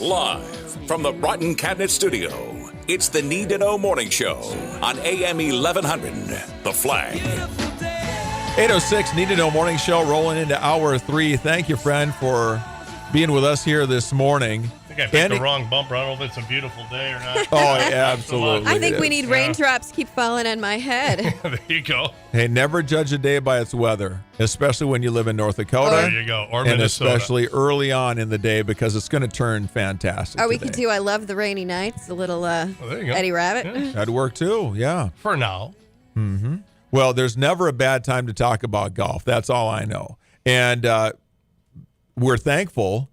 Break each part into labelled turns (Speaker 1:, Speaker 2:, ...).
Speaker 1: Live from the Broughton Cabinet Studio, it's the Need to Know Morning Show on AM 1100, The Flag.
Speaker 2: 8:06, Need to Know Morning Show rolling into hour 3. Thank you, friend, for being with us here this morning.
Speaker 3: I think I picked the wrong bumper. I don't know if it's a beautiful day or not.
Speaker 2: Oh, yeah, absolutely.
Speaker 4: I think we need raindrops keep falling on my head.
Speaker 3: There you go.
Speaker 2: Hey, never judge a day by its weather, especially when you live in North Dakota.
Speaker 3: There you go. Or
Speaker 2: and
Speaker 3: Minnesota.
Speaker 2: especially early on in the day, because it's going to turn fantastic.
Speaker 4: Or we
Speaker 2: today.
Speaker 4: could do I Love the Rainy Nights, a little
Speaker 3: there you go.
Speaker 4: Eddie Rabbit.
Speaker 3: Yeah.
Speaker 2: That'd work too, yeah.
Speaker 3: For now.
Speaker 2: Mm-hmm. Well, there's never a bad time to talk about golf. That's all I know. And we're thankful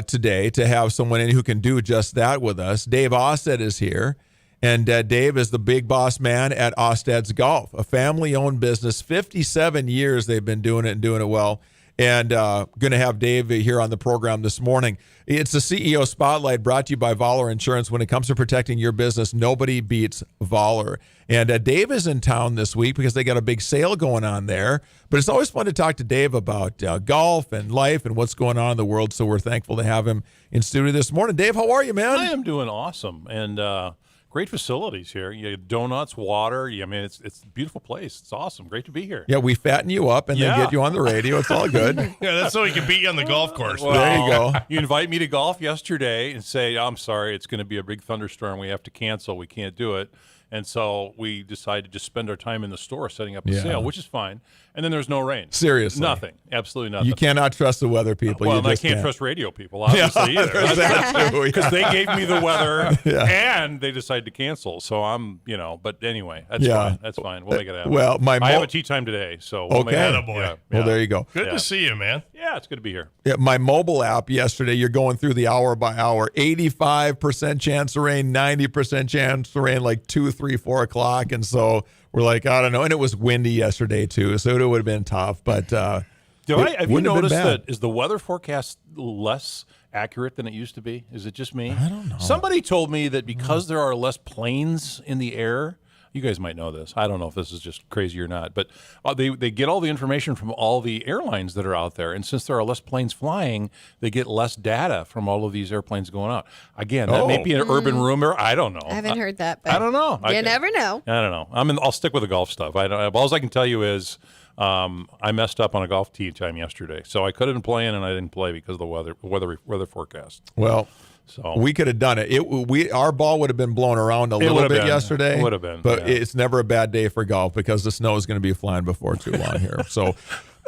Speaker 2: today to have someone in who can do just that with us. Dave Austad is here. And Dave is the big boss man at Austad's Golf, a family-owned business. 57 years they've been doing it and doing it well. And going to have Dave here on the program this morning. It's the CEO Spotlight brought to you by Vaaler Insurance. When it comes to protecting your business, nobody beats Vaaler. And Dave is in town this week because they got a big sale going on there. But it's always fun to talk to Dave about golf and life and what's going on in the world. So we're thankful to have him in studio this morning. Dave, how are you, man?
Speaker 5: I am doing awesome. And great facilities here. You have donuts, water. I mean, it's a beautiful place. It's awesome. Great to be here.
Speaker 2: Yeah, we fatten you up and then get you on the radio. It's all good.
Speaker 3: Yeah, that's so he can beat you on the golf course.
Speaker 5: Well,
Speaker 2: there you go.
Speaker 5: You invite me to golf yesterday and say, I'm sorry, it's going to be a big thunderstorm. We have to cancel. We can't do it. And so we decided to just spend our time in the store setting up a sale, which is fine. And then there's no rain.
Speaker 2: Seriously.
Speaker 5: Nothing. Absolutely nothing.
Speaker 2: You cannot trust the weather people.
Speaker 5: Well,
Speaker 2: You
Speaker 5: and I
Speaker 2: just
Speaker 5: can't trust radio people, obviously, either.
Speaker 2: There's that too,
Speaker 5: Because they gave me the weather
Speaker 2: Yeah.
Speaker 5: and they decided to cancel. So I'm, but anyway, that's
Speaker 2: Yeah.
Speaker 5: fine. That's fine. We'll make it happen.
Speaker 2: Well,
Speaker 5: I have a tea time today, so we'll make it
Speaker 2: Okay.
Speaker 5: happen.
Speaker 3: Attaboy.
Speaker 2: Well, there you go.
Speaker 3: Good to see you, man.
Speaker 5: Yeah, it's good to be here.
Speaker 2: Yeah, my mobile app yesterday, you're going through the hour by hour, 85% chance of rain, 90% chance of rain, like 2, 3, 4 o'clock. And so we're like, I don't know. And it was windy yesterday too, so it would have been tough. But
Speaker 5: Have you noticed
Speaker 2: bad.
Speaker 5: that is the weather forecast less accurate than it used to be? Is it just me?
Speaker 2: I don't know.
Speaker 5: Somebody told me that because there are less planes in the air, you guys might know this. I don't know if this is just crazy or not, but they get all the information from all the airlines that are out there. And since there are less planes flying, they get less data from all of these airplanes going out. Again, that may be an urban rumor. I don't know.
Speaker 4: I haven't heard that. But
Speaker 5: I don't know.
Speaker 4: You never know.
Speaker 5: I don't know. I'll stick with the golf stuff. All I can tell you is I messed up on a golf tee time yesterday, so I could have been playing and I didn't play because of the weather forecast.
Speaker 2: well,
Speaker 5: So
Speaker 2: we could have done it. Our ball would have been blown around a little bit yesterday.
Speaker 5: It would have been.
Speaker 2: But
Speaker 5: yeah.
Speaker 2: it's never a bad day for golf because the snow is going to be flying before too long here. So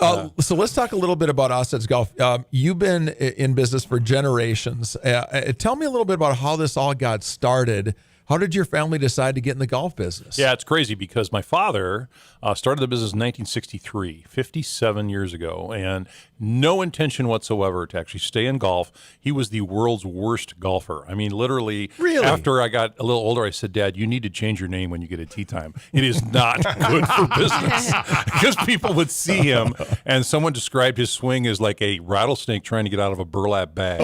Speaker 2: let's talk a little bit about Austad's Golf. You've been in business for generations. Tell me a little bit about how this all got started. How did your family decide to get in the golf business?
Speaker 5: Yeah, it's crazy because my father started the business in 1963, 57 years ago, and no intention whatsoever to actually stay in golf. He was the world's worst golfer. I mean, literally, after I got a little older, I said, Dad, you need to change your name when you get a tee time. It is not good for business because people would see him, and someone described his swing as like a rattlesnake trying to get out of a burlap bag.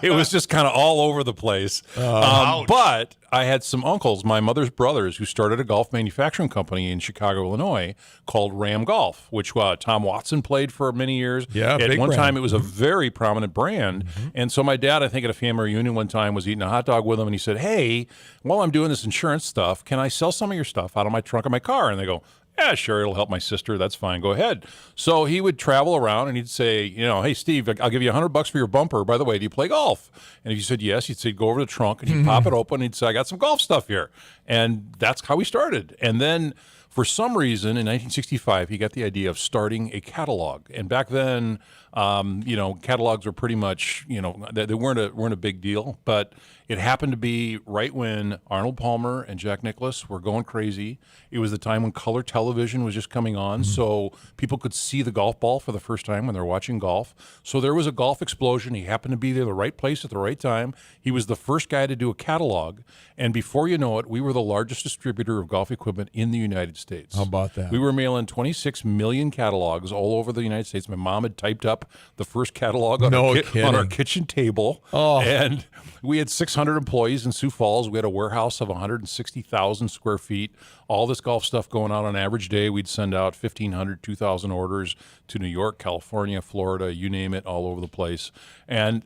Speaker 5: It was just kind of all over the place. But I had some uncles, my mother's brothers, who started a golf manufacturing company in Chicago, Illinois called Ram Golf, which Tom Watson played for many years.
Speaker 2: Yeah,
Speaker 5: At
Speaker 2: big
Speaker 5: one
Speaker 2: brand.
Speaker 5: time, it was a very prominent brand. And so my dad, I think at a family reunion one time, was eating a hot dog with him, and he said, hey, while I'm doing this insurance stuff, can I sell some of your stuff out of my trunk of my car? And they go, yeah, sure, it'll help my sister. That's fine. Go ahead. So he would travel around and he'd say, hey, Steve, I'll give you $100 for your bumper. By the way, do you play golf? And if you said yes, he'd say, go over to the trunk and he'd pop it open. And he'd say, I got some golf stuff here. And that's how we started. And then for some reason in 1965, he got the idea of starting a catalog. And back then, catalogs were pretty much, they weren't a big deal, but it happened to be right when Arnold Palmer and Jack Nicklaus were going crazy. It was the time when color television was just coming on, so people could see the golf ball for the first time when they're watching golf. So there was a golf explosion. He happened to be there, the right place at the right time. He was the first guy to do a catalog, and before you know it, we were the largest distributor of golf equipment in the United States.
Speaker 2: How about that?
Speaker 5: We were mailing 26 million catalogs all over the United States. My mom had typed up the first catalog on, on our kitchen table.
Speaker 2: Oh.
Speaker 5: And we had 600 employees in Sioux Falls. We had a warehouse of 160,000 square feet. All this golf stuff going on an average day. We'd send out 1,500, 2,000 orders to New York, California, Florida, you name it, all over the place. And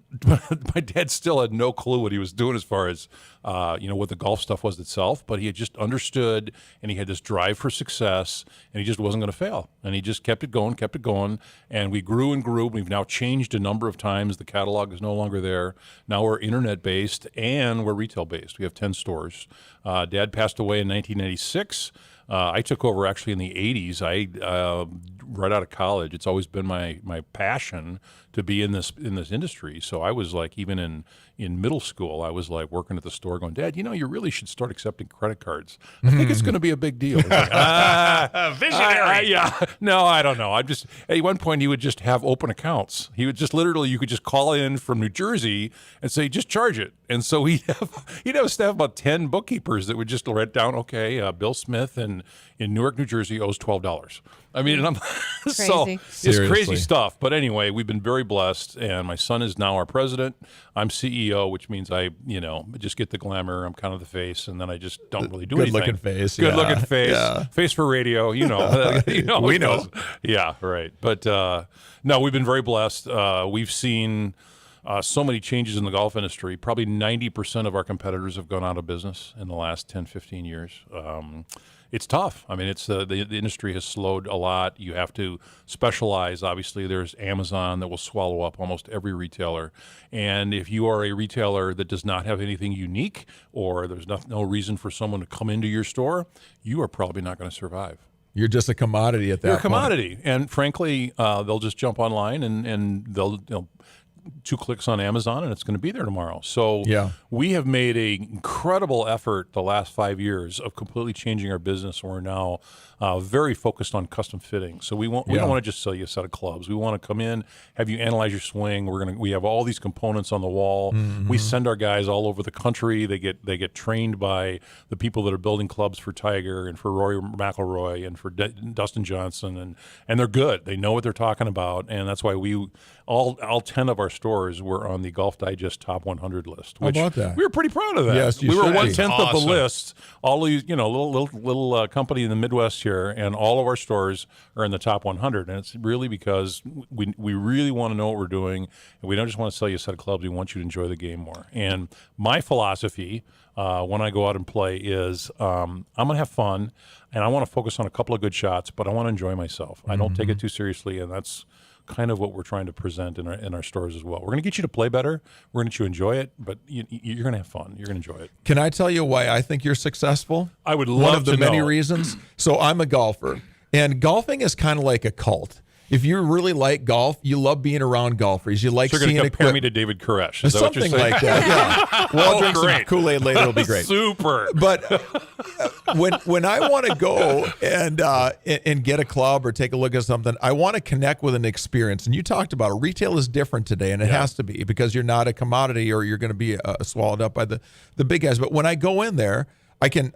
Speaker 5: my dad still had no clue what he was doing as far as, what the golf stuff was itself, but he had just understood, and he had this drive for success, and he just wasn't going to fail. And he just kept it going, and we grew and grew. We've now changed a number of times. The catalog is no longer there. Now we're internet-based, and we're retail-based. We have 10 stores. Dad passed away in 1996. I took over actually in the 80s. Right out of college. It's always been my passion to be in this industry. So I was like, even in middle school, I was like working at the store going, Dad, you really should start accepting credit cards. I think it's going to be a big deal. Like,
Speaker 3: Visionary.
Speaker 5: Yeah. No, I don't know. At one point, he would just have open accounts. He would just literally, you could just call in from New Jersey and say, just charge it. And so he'd have a staff of about 10 bookkeepers that would just write down, okay, Bill Smith in Newark, New Jersey owes $12. I mean, and I'm so it's crazy stuff. But anyway, we've been very blessed, and my son is now our president. I'm CEO, which means I just get the glamour. I'm kind of the face, and then I just don't really do anything.
Speaker 2: Good looking face.
Speaker 5: Good looking face.
Speaker 2: Yeah.
Speaker 5: Face for radio. We know. Yeah, right. But no, we've been very blessed. We've seen so many changes in the golf industry. Probably 90% of our competitors have gone out of business in the last 10, 15 years. It's tough. I mean, it's the industry has slowed a lot. You have to specialize. Obviously, there's Amazon that will swallow up almost every retailer. And if you are a retailer that does not have anything unique, or there's no reason for someone to come into your store, you are probably not going to survive.
Speaker 2: You're just a commodity at that point.
Speaker 5: You're a commodity. And frankly, they'll just jump online and they'll 2 clicks on Amazon, and it's going to be there tomorrow. So we have made an incredible effort the last 5 years of completely changing our business. We're now very focused on custom fitting. So we don't want to just sell you a set of clubs. We want to come in, have you analyze your swing. We have all these components on the wall. Mm-hmm. We send our guys all over the country. They get trained by the people that are building clubs for Tiger and for Rory McIlroy and for Dustin Johnson, and they're good. They know what they're talking about, and that's why all 10 of our stores were on the Golf Digest Top 100 list. Which
Speaker 2: how about that?
Speaker 5: We were pretty proud of that.
Speaker 2: Yes,
Speaker 5: we were 1/10 of
Speaker 3: Awesome.
Speaker 5: the list. All these, little company in the Midwest here, and all of our stores are in the top 100. And it's really because we really want to know what we're doing, and we don't just want to sell you a set of clubs. We want you to enjoy the game more. And my philosophy when I go out and play is I'm going to have fun, and I want to focus on a couple of good shots, but I want to enjoy myself. I don't take it too seriously, and that's kind of what we're trying to present in our stores as well. We're going to get you to play better. We're going to get you to enjoy it, but you're going to have fun. You're going to enjoy it.
Speaker 2: Can I tell you why I think you're successful?
Speaker 5: I would love to know.
Speaker 2: One of the many reasons. So I'm a golfer, and golfing is kind of like a cult. If you really like golf, you love being around golfers. You like
Speaker 5: so you're
Speaker 2: seeing
Speaker 5: going to compare
Speaker 2: it.
Speaker 5: me to David Koresh. Is that
Speaker 2: Something
Speaker 5: what you're saying?
Speaker 2: like that. Yeah. Well, I'll drink some Kool-Aid later. It'll be great.
Speaker 5: Super.
Speaker 2: But when I want to go and get a club or take a look at something, I want to connect with an experience. And you talked about it. Retail is different today, and it has to be because you're not a commodity or you're going to be swallowed up by the big guys. But when I go in there, I can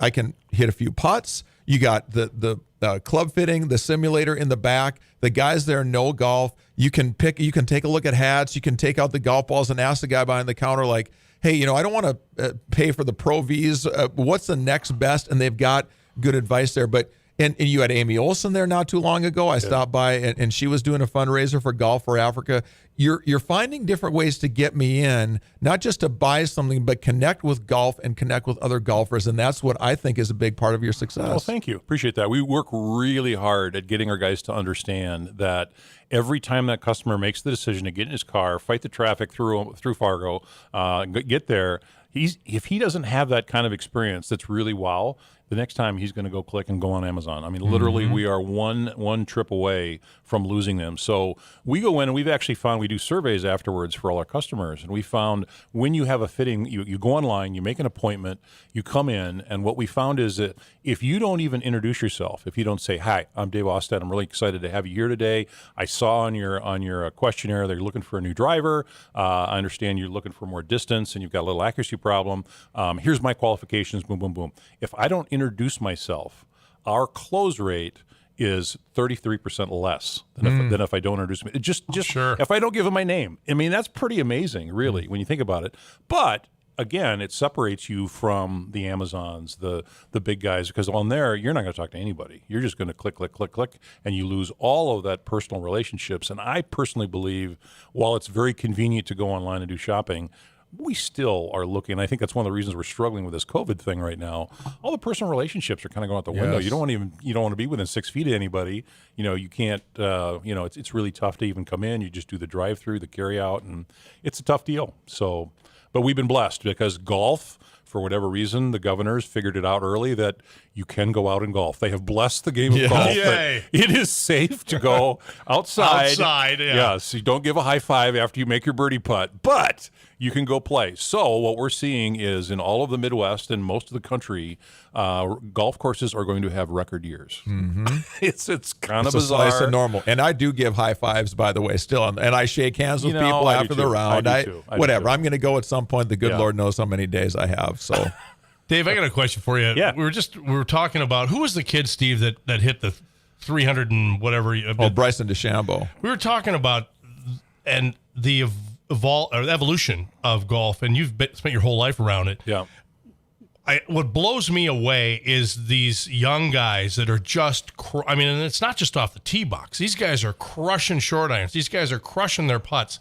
Speaker 2: hit a few putts. You got the club fitting, the simulator in the back. The guys there know golf. You can take a look at hats. You can take out the golf balls and ask the guy behind the counter, like, hey, I don't want to pay for the Pro Vs. What's the next best? And they've got good advice there. But and you had Amy Olsen there not too long ago. I stopped by, and she was doing a fundraiser for Golf for Africa. You're finding different ways to get me in, not just to buy something, but connect with golf and connect with other golfers. And that's what I think is a big part of your success.
Speaker 5: Well, thank you. Appreciate that. We work really hard at getting our guys to understand that every time that customer makes the decision to get in his car, fight the traffic through Fargo, get there, if he doesn't have that kind of experience that's really wow, the next time he's going to go click and go on Amazon. I mean, literally, we are one trip away from losing them. So we go in, and we've actually found we do surveys afterwards for all our customers. And we found when you have a fitting, you go online, you make an appointment, you come in, and what we found is that if you don't even introduce yourself, if you don't say, hi, I'm Dave Austad, I'm really excited to have you here today. I saw on your questionnaire that you're looking for a new driver. I understand you're looking for more distance, and you've got a little accuracy problem. Here's my qualifications, boom, boom, boom. If I don't introduce myself, our close rate is 33% less than if I don't introduce him. Just
Speaker 3: Sure.
Speaker 5: if I don't give him my name. I mean, that's pretty amazing, really, when you think about it. But again, it separates you from the Amazons, the big guys, because on there, you're not going to talk to anybody. You're just going to click, click, click, click, and you lose all of that personal relationships. And I personally believe, while it's very convenient to go online and do shopping, we still are looking. I think that's one of the reasons we're struggling with this COVID thing right now. All the personal relationships are kind of going out the window.
Speaker 2: Yes.
Speaker 5: You don't want to be within 6 feet of anybody. You can't. It's really tough to even come in. You just do the drive-through, the carry-out, and it's a tough deal. So, but we've been blessed because golf, for whatever reason, the governors figured it out early that you can go out and golf. They have blessed the game of golf.
Speaker 3: Yay.
Speaker 5: That it is safe to go outside.
Speaker 3: Outside, yeah.
Speaker 5: Yes, you don't give a high five after you make your birdie putt, but you can go play. So what we're seeing is in all of the Midwest and most of the country, golf courses are going to have record years. Mm-hmm. It's kind of
Speaker 2: It's a
Speaker 5: bizarre.
Speaker 2: slice of normal. And I do give high fives, by the way, still. And I shake hands with people
Speaker 5: I do
Speaker 2: after the
Speaker 5: too.
Speaker 2: round.
Speaker 5: I do too.
Speaker 2: Whatever. I'm going to go at some point. The good
Speaker 5: Yeah.
Speaker 2: Lord knows how many days I have. So
Speaker 3: Dave, I got a question for you.
Speaker 5: Yeah.
Speaker 3: We were talking about who was the kid, Steve, that hit the 300 and whatever.
Speaker 2: Bryson DeChambeau.
Speaker 3: We were talking about and the evolution of golf, and you've spent your whole life around it.
Speaker 5: Yeah.
Speaker 3: What blows me away is these young guys that are just, and it's not just off the tee box. These guys are crushing short irons. These guys are crushing their putts.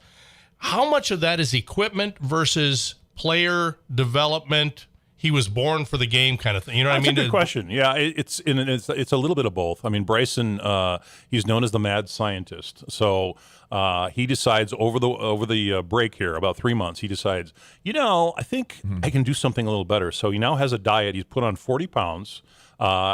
Speaker 3: How much of that is equipment versus player development? He was born for the game kind of thing. You know what I mean?
Speaker 5: That's a good question. Yeah, it's a little bit of both. I mean, Bryson, he's known as the mad scientist. So he decides over the break here, about 3 months, he decides, I think I can do something a little better. So he now has a diet. He's put on 40 pounds.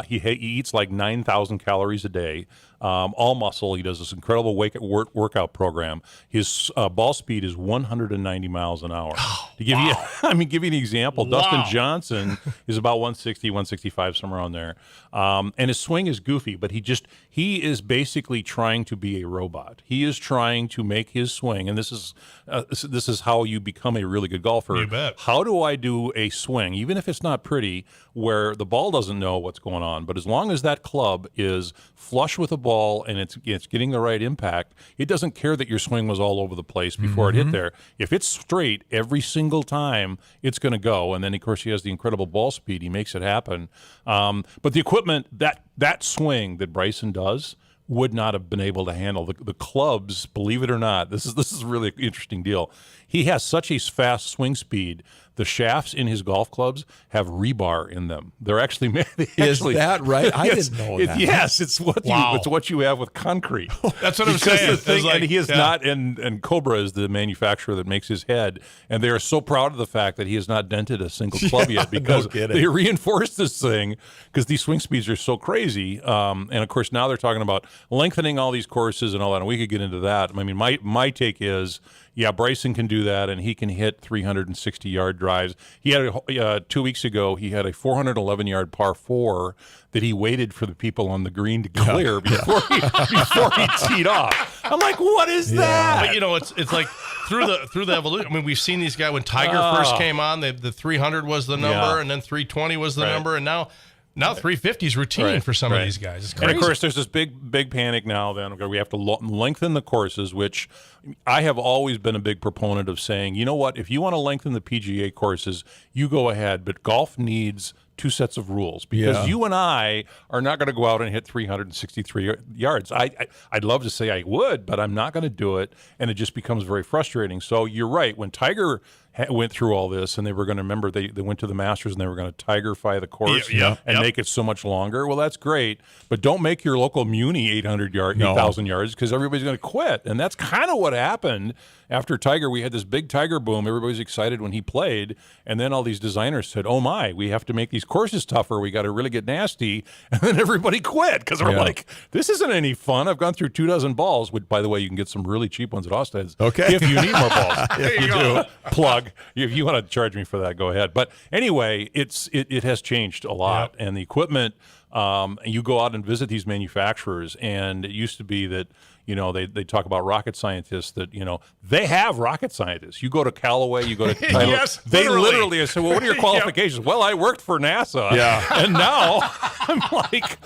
Speaker 5: He eats like 9,000 calories a day, all muscle. He does this incredible workout program. His ball speed is 190 miles an hour. To give you, give you an example, Dustin Johnson is about 160, 165, somewhere on there. And his swing is goofy, but he is basically trying to be a robot. He is trying to make his swing, and this is how you become a really good golfer.
Speaker 3: You bet.
Speaker 5: How do I do a swing, even if it's not pretty, where the ball doesn't know what's going on, but as long as that club is flush with the ball and it's getting the right impact, it doesn't care that your swing was all over the place before it hit there. If it's straight every single time, it's going to go. And then, of course, he has the incredible ball speed. He makes it happen. But the equipment, that swing that Bryson does, would not have been able to handle the clubs. Believe it or not, this is really an interesting deal. He has such a fast swing speed. The shafts in his golf clubs have rebar in them. They're actually made.
Speaker 2: Is that right? I
Speaker 5: Yes,
Speaker 2: didn't know that.
Speaker 5: Yes, it's what
Speaker 3: Wow.
Speaker 5: it's what you have with concrete.
Speaker 3: That's what I'm
Speaker 5: Because
Speaker 3: saying.
Speaker 5: the thing,
Speaker 3: It's like-
Speaker 5: and he is
Speaker 3: yeah.
Speaker 5: not. And Cobra is the manufacturer that makes his head, and they are so proud of the fact that he has not dented a single club yet because
Speaker 2: kidding.
Speaker 5: they reinforced this thing because these swing speeds are so crazy. And of course, now they're talking about lengthening all these courses and all that. And we could get into that. I mean, my take is, yeah, Bryson can do that, and he can hit 360-yard drives. He had 2 weeks ago. He had a 411-yard par 4 that he waited for the people on the green to clear before he teed off. I'm like, what is that?
Speaker 3: But it's like through the evolution. I mean, we've seen these guys when Tiger first came on. The 300 was the number,
Speaker 5: Yeah.
Speaker 3: and then 320 was the
Speaker 5: Right.
Speaker 3: number, and now 350 is routine
Speaker 5: Right,
Speaker 3: for some of
Speaker 5: right.
Speaker 3: these guys. It's
Speaker 5: And
Speaker 3: crazy.
Speaker 5: of course, there's this big panic now. Then we have to lengthen the courses, which I have always been a big proponent of saying, you know what? If you want to lengthen the PGA courses, you go ahead. But golf needs two sets of rules because you and I are not going to go out and hit 363 yards. I'd love to say I would, but I'm not going to do it, and it just becomes very frustrating. So you're right. When Tiger went through all this, and they were going to remember they went to the Masters and they were going to Tigerfy the course and make it so much longer. Well, that's great, but don't make your local Muni 8,000 yards because everybody's going to quit. And that's kind of what happened after Tiger. We had this big Tiger boom. Everybody was excited when he played, and then all these designers said, "Oh my, we have to make these courses tougher. We got to really get nasty." And then everybody quit because they're like, "This isn't any fun." I've gone through 24 balls, which, by the way, you can get some really cheap ones at Austad's.
Speaker 2: Okay.
Speaker 5: If you need more balls,
Speaker 3: There you
Speaker 5: you
Speaker 3: go.
Speaker 5: do. Plug. If you want to charge me for that, go ahead. But anyway, it has changed a lot, and the equipment. And you go out and visit these manufacturers, and it used to be that, they talk about rocket scientists that, they have rocket scientists. You go to Callaway, you go to Tyler,
Speaker 3: Yes,
Speaker 5: they
Speaker 3: literally.
Speaker 5: literally say, well, what are your qualifications? Well, I worked for NASA.
Speaker 2: Yeah.
Speaker 5: And now I'm like,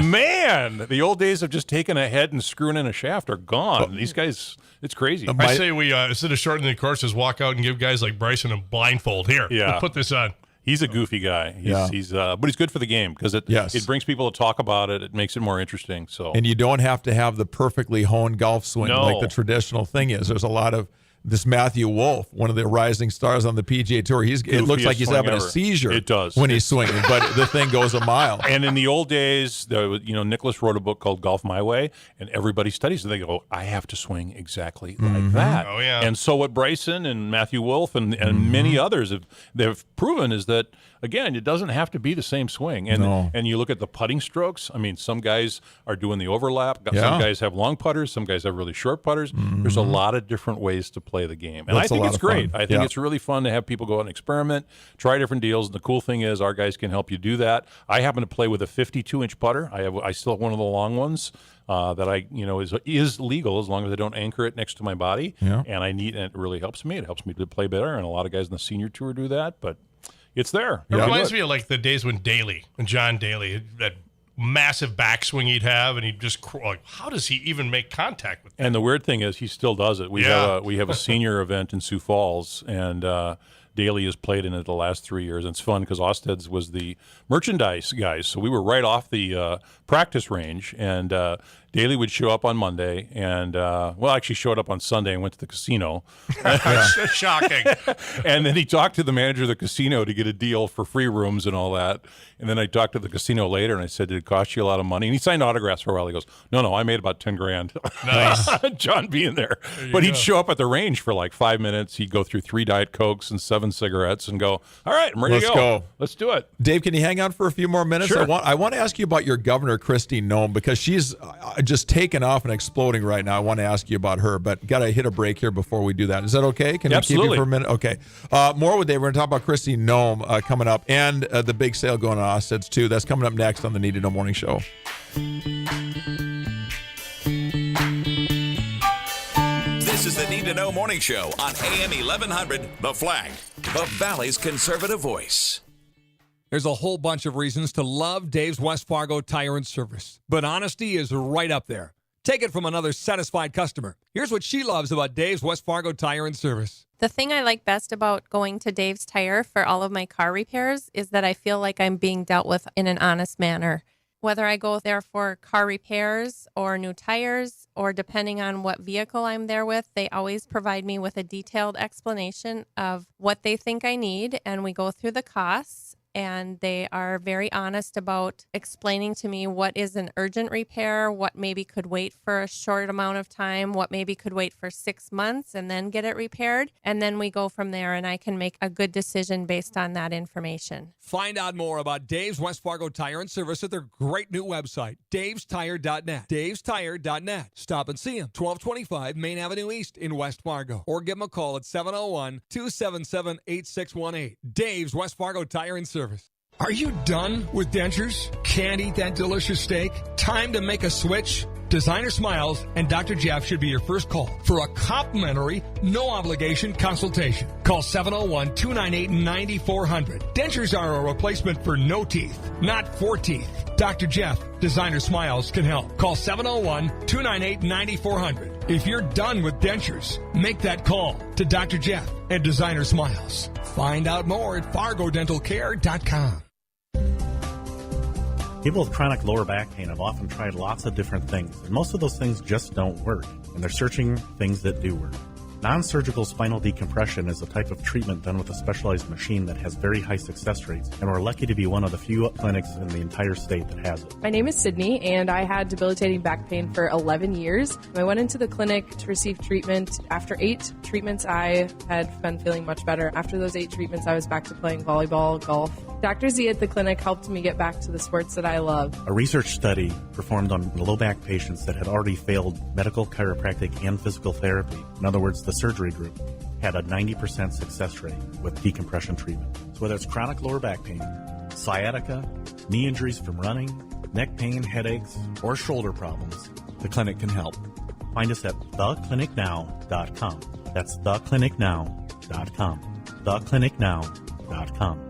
Speaker 5: man, the old days of just taking a head and screwing in a shaft are gone. These guys, it's crazy.
Speaker 3: I say we, instead of shortening the courses, walk out and give guys like Bryson a blindfold. Here,
Speaker 5: Yeah.
Speaker 3: we'll put this on.
Speaker 5: He's a goofy guy. But he's good for the game because it brings people to talk about it. It makes it more interesting. So,
Speaker 2: And you don't have to have the perfectly honed golf swing like the traditional thing is. There's a lot of this Matthew Wolff, one of the rising stars on the PGA Tour. It looks like he's having a seizure.
Speaker 5: It does.
Speaker 2: When he's swinging, but the thing goes a mile.
Speaker 5: And in the old days, Nicholas wrote a book called Golf My Way, and everybody studies it. They go, I have to swing exactly like that.
Speaker 3: Oh, yeah.
Speaker 5: And so what Bryson and Matthew Wolff and many others they've proven is that, again, it doesn't have to be the same swing. And you look at the putting strokes. I mean, some guys are doing the overlap. Some guys have long putters. Some guys have really short putters. There's a lot of different ways to play the game. And
Speaker 2: That's
Speaker 5: I think it's great.
Speaker 2: fun.
Speaker 5: I think it's really fun to have people go out and experiment, try different deals. And the cool thing is our guys can help you do that. I happen to play with a 52-inch putter. I still have one of the long ones. That is legal as long as I don't anchor it next to my body.
Speaker 2: Yeah.
Speaker 5: And it really helps me. It helps me to play better. And a lot of guys in the senior tour do that, but it's there.
Speaker 3: It reminds me of like the days when John Daly, that massive backswing he'd have, and he'd just how does he even make contact with that?
Speaker 5: And the weird thing is he still does it. We have a senior event in Sioux Falls, and Daly has played in it the last 3 years. And it's fun because Austad's was the merchandise guys, so we were right off the practice range, and Daly would show up on Monday, and actually showed up on Sunday and went to the casino.
Speaker 3: Shocking.
Speaker 5: And then he talked to the manager of the casino to get a deal for free rooms and all that. And then I talked to the casino later, and I said, did it cost you a lot of money? And he signed autographs for a while. He goes, no, I made about $10,000.
Speaker 3: Nice.
Speaker 5: John being there. But he'd show up at the range for like 5 minutes. He'd go through 3 Diet Cokes and 7 cigarettes and go, all right, I'm ready to go. Let's do it.
Speaker 2: Dave, can you hang on for a few more minutes?
Speaker 5: Sure.
Speaker 2: I want to ask you about your governor, Kristi Noem, because she's just taken off and exploding right now. I want to ask you about her, but got to hit a break here before we do that. Is that okay? Can we keep you for a minute? Okay. More with Dave. We're going to talk about Kristi Noem coming up, and the big sale going on Austad's too. That's coming up next on the Need to Know Morning Show.
Speaker 1: This is the Need to Know Morning Show on AM 1100, The Flag, the Valley's conservative voice.
Speaker 6: There's a whole bunch of reasons to love Dave's West Fargo Tire and Service, but honesty is right up there. Take it from another satisfied customer. Here's what she loves about Dave's West Fargo Tire and Service.
Speaker 7: The thing I like best about going to Dave's Tire for all of my car repairs is that I feel like I'm being dealt with in an honest manner. Whether I go there for car repairs or new tires, or depending on what vehicle I'm there with, they always provide me with a detailed explanation of what they think I need, and we go through the costs. And they are very honest about explaining to me what is an urgent repair, what maybe could wait for a short amount of time, what maybe could wait for 6 months and then get it repaired. And then we go from there, and I can make a good decision based on that information.
Speaker 6: Find out more about Dave's West Fargo Tire and Service at their great new website, davestire.net. davestire.net. Stop and see them, 1225 Main Avenue East in West Fargo. Or give them a call at 701-277-8618. Dave's West Fargo Tire and Service. Are you done with dentures? Can't eat that delicious steak? Time to make a switch? Designer Smiles and Dr. Jeff should be your first call for a complimentary, no-obligation consultation. Call 701-298-9400. Dentures are a replacement for no teeth, not for teeth. Dr. Jeff, Designer Smiles, can help. Call 701-298-9400. If you're done with dentures, make that call to Dr. Jeff and Designer Smiles. Find out more at FargoDentalCare.com.
Speaker 8: People with chronic lower back pain have often tried lots of different things, and most of those things just don't work, and they're searching things that do work. Non-surgical spinal decompression is a type of treatment done with a specialized machine that has very high success rates, and we're lucky to be one of the few clinics in the entire state that has it.
Speaker 9: My name is Sydney, and I had debilitating back pain for 11 years. I went into the clinic to receive treatment. After 8 treatments, I had been feeling much better. After those 8 treatments, I was back to playing volleyball, golf. Dr. Z at the clinic helped me get back to the sports that I love.
Speaker 8: A research study performed on low back patients that had already failed medical, chiropractic, and physical therapy, in other words, the surgery group, had a 90% success rate with decompression treatment. So whether it's chronic lower back pain, sciatica, knee injuries from running, neck pain, headaches, or shoulder problems, the clinic can help. Find us at theclinicnow.com. That's theclinicnow.com. theclinicnow.com.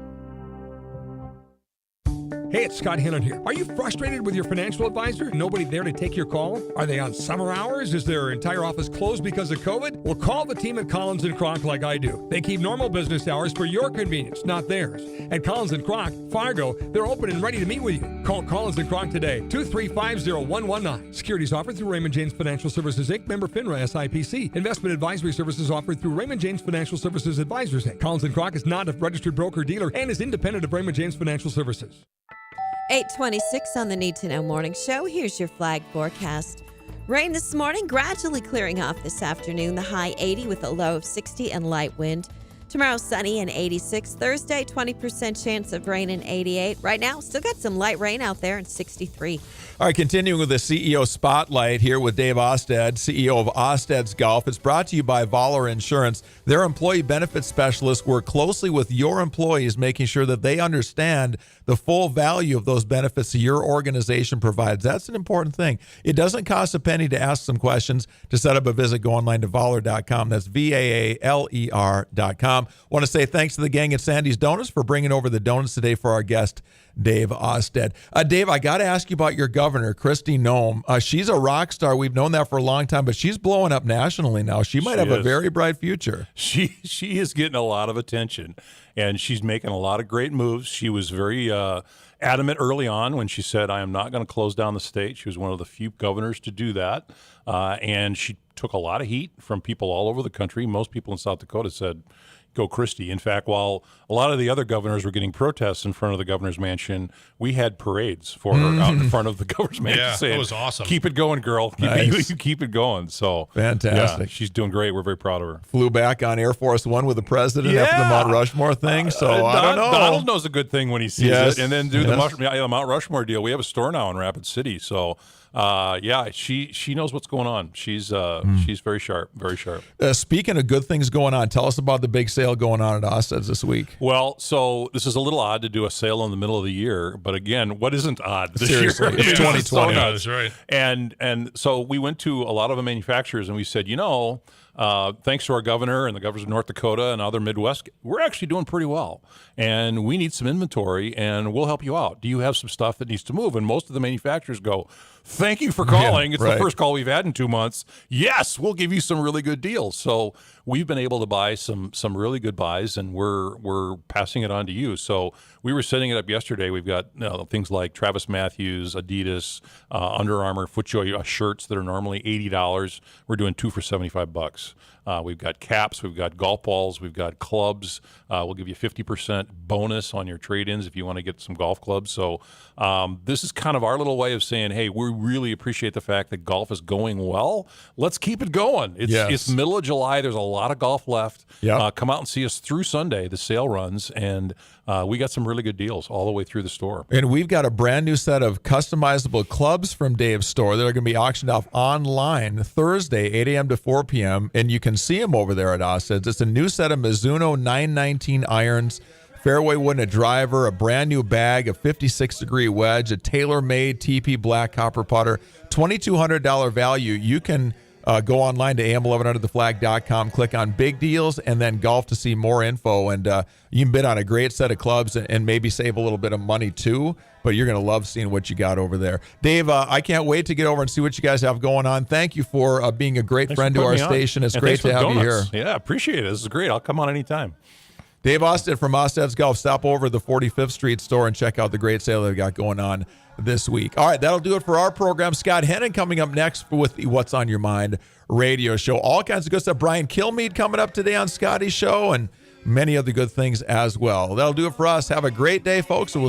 Speaker 6: Hey, it's Scott Hinnon here. Are you frustrated with your financial advisor? Nobody there to take your call? Are they on summer hours? Is their entire office closed because of COVID? Well, call the team at Collins & Kroc like I do. They keep normal business hours for your convenience, not theirs. At Collins & Kroc, Fargo, they're open and ready to meet with you. Call Collins & Kroc today, 235-0119. Securities offered through Raymond James Financial Services, Inc., member FINRA SIPC. Investment advisory services offered through Raymond James Financial Services Advisors, Inc. Collins & Kroc is not a registered broker-dealer and is independent of Raymond James Financial Services.
Speaker 4: 8:26 on the Need to Know Morning Show. Here's your flag forecast. Rain this morning, gradually clearing off this afternoon. The high 80 with a low of 60 and light wind. Tomorrow, sunny and 86. Thursday, 20% chance of rain and 88. Right now, still got some light rain out there and 63.
Speaker 2: All right, continuing with the CEO Spotlight here with Dave Austad, CEO of Austad's Golf. It's brought to you by Vaaler Insurance. Their employee benefits specialists work closely with your employees, making sure that they understand the full value of those benefits that your organization provides. That's an important thing. It doesn't cost a penny to ask some questions. To set up a visit, go online to Vaaler.com. That's VAALER.com. Want to say thanks to the gang at Sandy's Donuts for bringing over the donuts today for our guest, Dave Austad. Dave, I got to ask you about your governor, Kristi Noem. She's a rock star. We've known that for a long time, but she's blowing up nationally now. She might have a very bright future.
Speaker 5: She is getting a lot of attention, and she's making a lot of great moves. She was very adamant early on when she said, I am not going to close down the state. She was one of the few governors to do that, and she took a lot of heat from people all over the country. Most people in South Dakota said, go Kristi. In fact, while a lot of the other governors were getting protests in front of the governor's mansion, we had parades for her out in front of the governor's mansion saying,
Speaker 3: that was awesome.
Speaker 5: Keep it going, girl. Keep it going. So
Speaker 2: fantastic.
Speaker 5: Yeah, she's doing great. We're very proud of her.
Speaker 2: Flew back on Air Force One with the president after the Mount Rushmore thing. So I don't know.
Speaker 5: Donald knows a good thing when he sees it. And then do the Mount Rushmore deal. We have a store now in Rapid City. So she knows what's going on. She's very sharp, very sharp.
Speaker 2: Speaking of good things going on, tell us about the big sale going on at Austad's this week.
Speaker 5: Well, so this is a little odd to do a sale in the middle of the year, but again, what isn't odd this
Speaker 2: Seriously,
Speaker 5: year?
Speaker 2: it's 2020.
Speaker 3: That's right.
Speaker 5: And so we went to a lot of the manufacturers and we said, thanks to our governor and the governors of North Dakota and other Midwest, we're actually doing pretty well. And we need some inventory, and we'll help you out. Do you have some stuff that needs to move? And most of the manufacturers go, thank you for calling. It's the first call we've had in 2 months. Yes, we'll give you some really good deals. So we've been able to buy some really good buys, and we're passing it on to you. So we were setting it up yesterday. We've got things like Travis Matthews, Adidas, Under Armour, FootJoy shirts that are normally $80. We're doing 2 for $75. We've got caps, we've got golf balls, we've got clubs. We'll give you 50% bonus on your trade-ins if you want to get some golf clubs. So this is kind of our little way of saying, hey, we really appreciate the fact that golf is going well. Let's keep it going. It's middle of July. There's a lot of golf left.
Speaker 2: Yep.
Speaker 5: Come out and see us through Sunday. The sale runs, and we got some really good deals all the way through the store.
Speaker 2: And we've got a brand new set of customizable clubs from Dave's store that are going to be auctioned off online Thursday, 8 a.m. to 4 p.m., and you can see them over there at Austad's. It's a new set of Mizuno 919 irons, fairway wood and a driver, a brand new bag, a 56-degree wedge, a tailor-made TP black copper putter, $2,200 value. You can go online to am1100theflag.com, click on big deals, and then golf to see more info. And you can bid on a great set of clubs and maybe save a little bit of money too. But you're going to love seeing what you got over there. Dave, I can't wait to get over and see what you guys have going on. Thank you for being a great friend to our station. It's great to have you here.
Speaker 5: Yeah, appreciate it. This is great. I'll come on anytime.
Speaker 2: Dave Austad from Austad's Golf. Stop over at the 45th Street store and check out the great sale they've got going on this week. All right, that'll do it for our program. Scott Hennon coming up next with the What's on Your Mind radio show. All kinds of good stuff. Brian Kilmeade coming up today on Scotty's show, and many other good things as well. That'll do it for us. Have a great day, folks. We'll